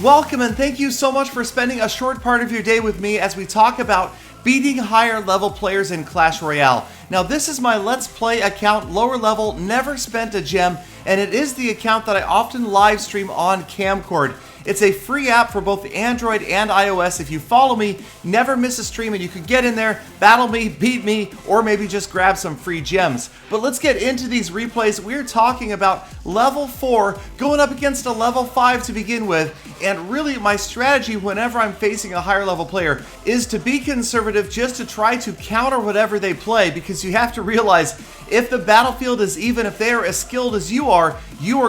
Welcome and thank you so much for spending a short part of your day with me as we talk about beating higher level players in Clash Royale. Now this is my Let's Play account, lower level, never spent a gem, and it is the account that I often live stream on Camcord. It's a free app for both Android and iOS. If you follow me, never miss a stream and you can get in there, battle me, beat me, or maybe just grab some free gems. But let's get into these replays. We're talking about level 4 going up against a level 5 to begin with. And really my strategy whenever I'm facing a higher level player is to be conservative, just to try to counter whatever they play, because you have to realize if the battlefield is even, if they are as skilled as you are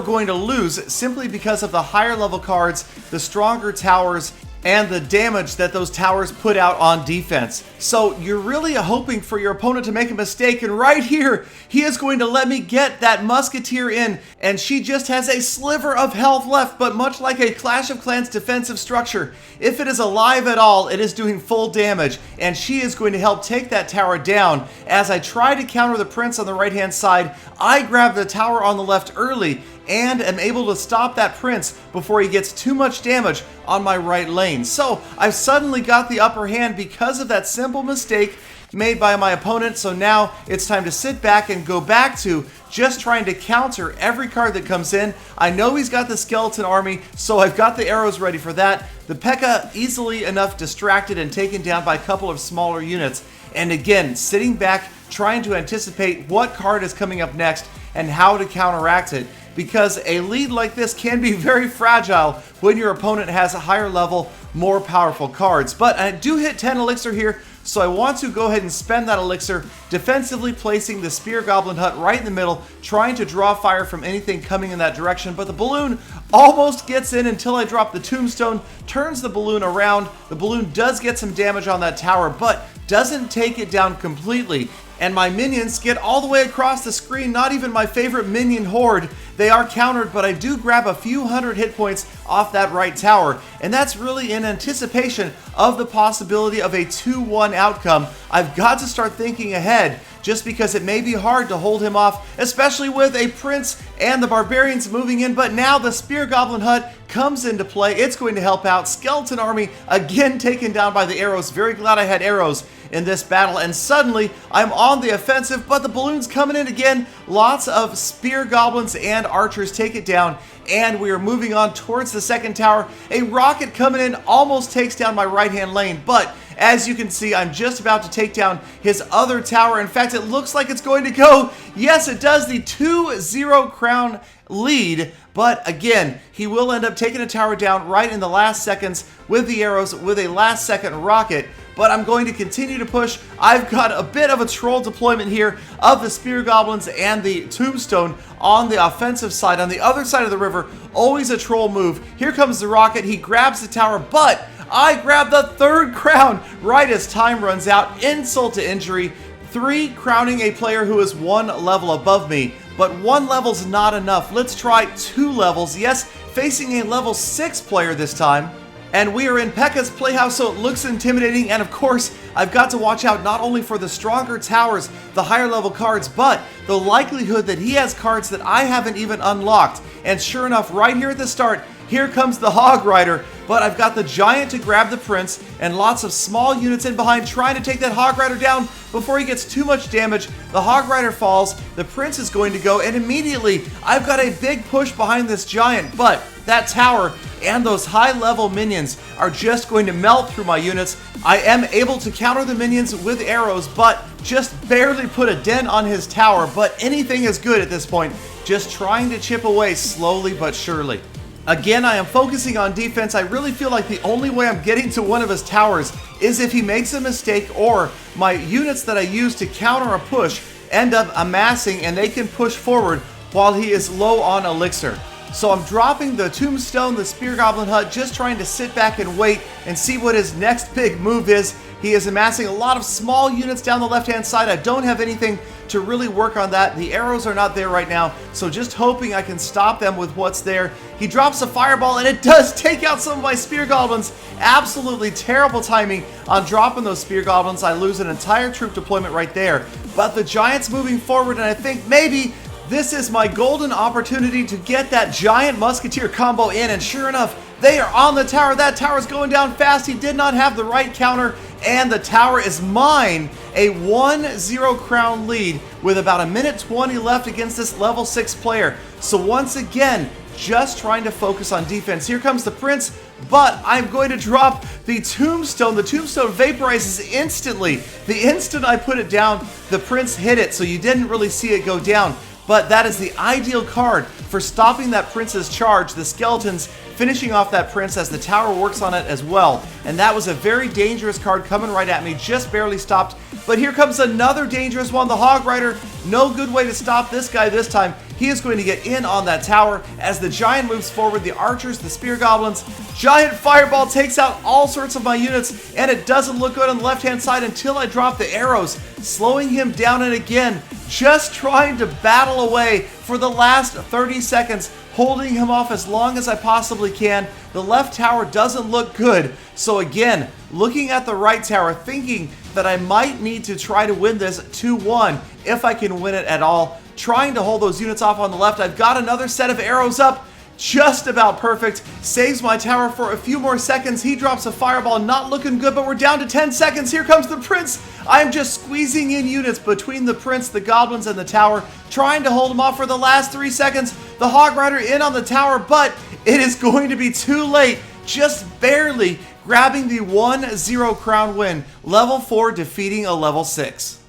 going to lose simply because of the higher level cards, the stronger towers, and the damage that those towers put out on defense. So you're really hoping for your opponent to make a mistake, and right here, he is going to let me get that Musketeer in, and she just has a sliver of health left, but much like a Clash of Clans defensive structure, if it is alive at all, it is doing full damage, and she is going to help take that tower down. As I try to counter the prince on the right-hand side, I grab the tower on the left early, and am able to stop that prince before he gets too much damage on my right lane. So I've suddenly got the upper hand because of that simple mistake made by my opponent. So now it's time to sit back and go back to just trying to counter every card that comes in. I know he's got the skeleton army, so I've got the arrows ready for that. The Pekka easily enough distracted and taken down by a couple of smaller units. And again, sitting back, trying to anticipate what card is coming up next and how to counteract it, because a lead like this can be very fragile when your opponent has a higher level, more powerful cards. But I do hit 10 elixir here, so I want to go ahead and spend that elixir defensively, placing the Spear Goblin Hut right in the middle, trying to draw fire from anything coming in that direction. But the balloon almost gets in until I drop the tombstone, turns the balloon around. The balloon does get some damage on that tower, but doesn't take it down completely. And my minions get all the way across the screen, not even my favorite Minion Horde. They are countered, but I do grab a few hundred hit points off that right tower. And that's really in anticipation of the possibility of a 2-1 outcome. I've got to start thinking ahead, just because it may be hard to hold him off, especially with a prince and the barbarians moving in. But now the Spear Goblin Hut comes into play. It's going to help out. Skeleton army again taken down by the arrows. Very glad I had arrows in this battle, and suddenly I'm on the offensive, but the balloon's coming in again. Lots of spear goblins and archers take it down, and we are moving on towards the second tower. A rocket coming in almost takes down my right hand lane, but as you can see, I'm just about to take down his other tower. In fact, it looks like it's going to go. Yes, it does. The 2-0 crown lead, but again, he will end up taking a tower down right in the last seconds with the arrows, with a last second rocket. But I'm going to continue to push. I've got a bit of a troll deployment here of the Spear Goblins and the Tombstone on the offensive side. On the other side of the river, always a troll move. Here comes the rocket. He grabs the tower, but I grab the third crown right as time runs out. Insult to injury. 3 crowning a player who is 1 level above me. But 1 level's not enough. Let's try 2 levels. Yes, facing a level 6 player this time. And we are in Pekka's playhouse, so it looks intimidating. And of course, I've got to watch out not only for the stronger towers, the higher level cards, but the likelihood that he has cards that I haven't even unlocked. And sure enough, right here at the start, here comes the Hog Rider. But I've got the Giant to grab the Prince, and lots of small units in behind trying to take that Hog Rider down before he gets too much damage. The Hog Rider falls, the Prince is going to go, and immediately I've got a big push behind this Giant. But that tower and those high-level minions are just going to melt through my units. I am able to counter the minions with arrows, but just barely put a dent on his tower. But anything is good at this point, just trying to chip away slowly but surely. Again, I am focusing on defense. I really feel like the only way I'm getting to one of his towers is if he makes a mistake, or my units that I use to counter a push end up amassing and they can push forward while he is low on elixir. So I'm dropping the Tombstone, the Spear Goblin Hut, just trying to sit back and wait and see what his next big move is. He is amassing a lot of small units down the left-hand side. I don't have anything to really work on that. The arrows are not there right now, so just hoping I can stop them with what's there. He drops a fireball, and it does take out some of my Spear Goblins. Absolutely terrible timing on dropping those Spear Goblins. I lose an entire troop deployment right there. But the Giant's moving forward, and I think maybe this is my golden opportunity to get that Giant Musketeer combo in, and sure enough, They are on the tower. That tower is going down fast. He did not have the right counter, and the tower is mine. A 1-0 crown lead with about 1:20 left against this level 6 player. So once again, just trying to focus on defense. Here comes the prince, but I'm going to drop the tombstone. The tombstone vaporizes instantly. The instant I put it down, the prince hit it, so you didn't really see it go down. But that is the ideal card for stopping that prince's charge. The skeletons finishing off that prince as the tower works on it as well. And that was a very dangerous card coming right at me, just barely stopped. But here comes another dangerous one, the Hog Rider. No good way to stop this guy this time. He is going to get in on that tower as the giant moves forward. The archers, the spear goblins, giant fireball takes out all sorts of my units, and it doesn't look good on the left-hand side until I drop the arrows, slowing him down. And again, just trying to battle away for the last 30 seconds, holding him off as long as I possibly can. The left tower doesn't look good. So again, looking at the right tower, thinking that I might need to try to win this 2-1 if I can win it at all. Trying to hold those units off on the left. I've got another set of arrows up. Just about perfect. Saves my tower for a few more seconds. He drops a fireball. Not looking good, but we're down to 10 seconds. Here comes the prince. I'm just squeezing in units between the prince, the goblins, and the tower, trying to hold him off for the last 3 seconds. The Hog Rider in on the tower, but it is going to be too late. Just barely grabbing the 1-0 crown win. Level 4 defeating a level 6.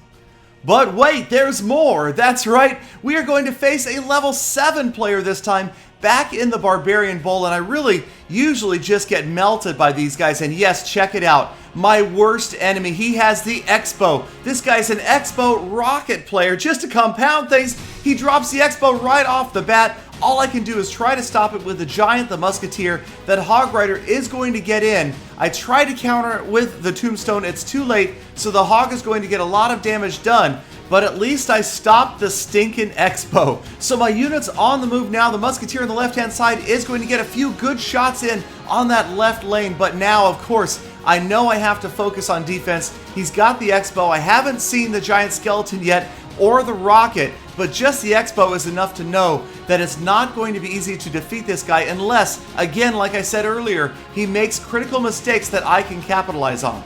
But wait, there's more. That's right. We are going to face a level 7 player this time, back in the Barbarian Bowl, and I really usually just get melted by these guys. And yes, check it out. My worst enemy. He has the Expo. This guy's an Expo rocket player. Just to compound things, he drops the Expo right off the bat. All I can do is try to stop it with the giant, the Musketeer. That Hog Rider is going to get in. I try to counter it with the Tombstone. It's too late, so the Hog is going to get a lot of damage done. But at least I stopped the stinking Expo. So my unit's on the move now. The Musketeer on the left-hand side is going to get a few good shots in on that left lane. But now, of course, I know I have to focus on defense. He's got the Expo. I haven't seen the giant skeleton yet or the rocket, but just the Expo is enough to know that it's not going to be easy to defeat this guy unless, again, like I said earlier, he makes critical mistakes that I can capitalize on.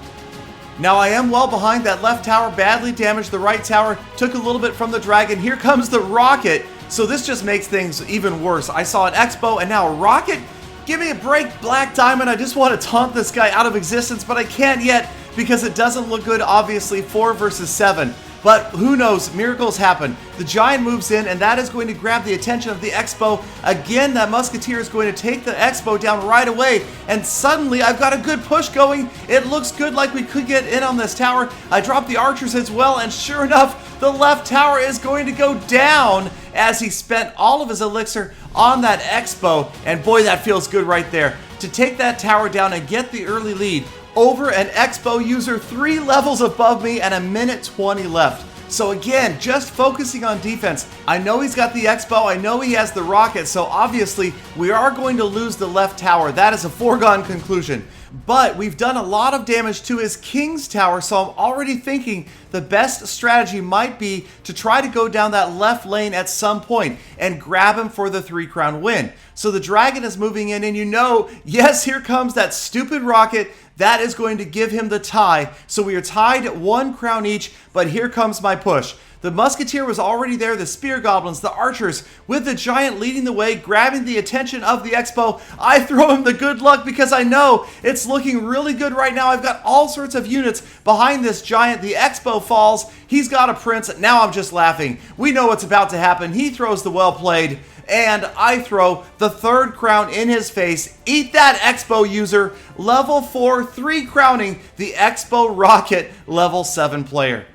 Now I am well behind. That left tower badly damaged. The right tower took a little bit from the dragon. Here comes the rocket. So this just makes things even worse. I saw an Expo and now a rocket. Give me a break, Black Diamond. I just want to taunt this guy out of existence, but I can't yet because it doesn't look good, obviously, 4 versus 7. But who knows, miracles happen. The giant moves in, and that is going to grab the attention of the Expo. Again, that Musketeer is going to take the Expo down right away, and suddenly I've got a good push going. It looks good, like we could get in on this tower. I drop the archers as well, and sure enough, the left tower is going to go down as he spent all of his elixir on that Expo, and boy, that feels good right there. To take that tower down and get the early lead over an Expo user 3 levels above me and 1:20 left. So again, just focusing on defense. I know he's got the Expo, I know he has the rocket, so obviously we are going to lose the left tower. That is a foregone conclusion. But we've done a lot of damage to his King's Tower, so I'm already thinking the best strategy might be to try to go down that left lane at some point and grab him for the 3 crown win. So the dragon is moving in, and you know, yes, here comes that stupid rocket. That is going to give him the tie. So we are tied at 1 crown each, but here comes my push. The Musketeer was already there, the Spear Goblins, the Archers, with the Giant leading the way, grabbing the attention of the Expo. I throw him the good luck because I know it's looking really good right now. I've got all sorts of units behind this Giant. The Expo falls. He's got a Prince. Now I'm just laughing. We know what's about to happen. He throws the well played, and I throw the 3rd crown in his face. Eat that, Expo user. Level 4, 3 crowning the Expo Rocket level 7 player.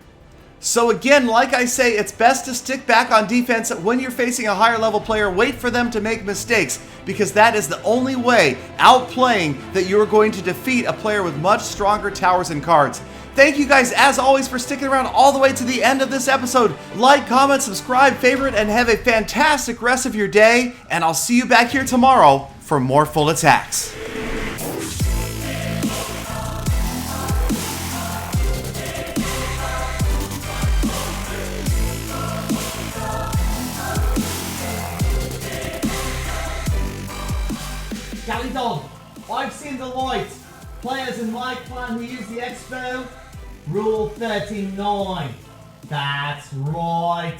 So again, like I say, it's best to stick back on defense when you're facing a higher level player. Wait for them to make mistakes, because that is the only way, outplaying, that you're going to defeat a player with much stronger towers and cards. Thank you guys, as always, for sticking around all the way to the end of this episode. Like, comment, subscribe, favorite, and have a fantastic rest of your day. And I'll see you back here tomorrow for more full attacks. Galadon. I've seen the light. Players in my clan who use the expo. Rule 39. That's right.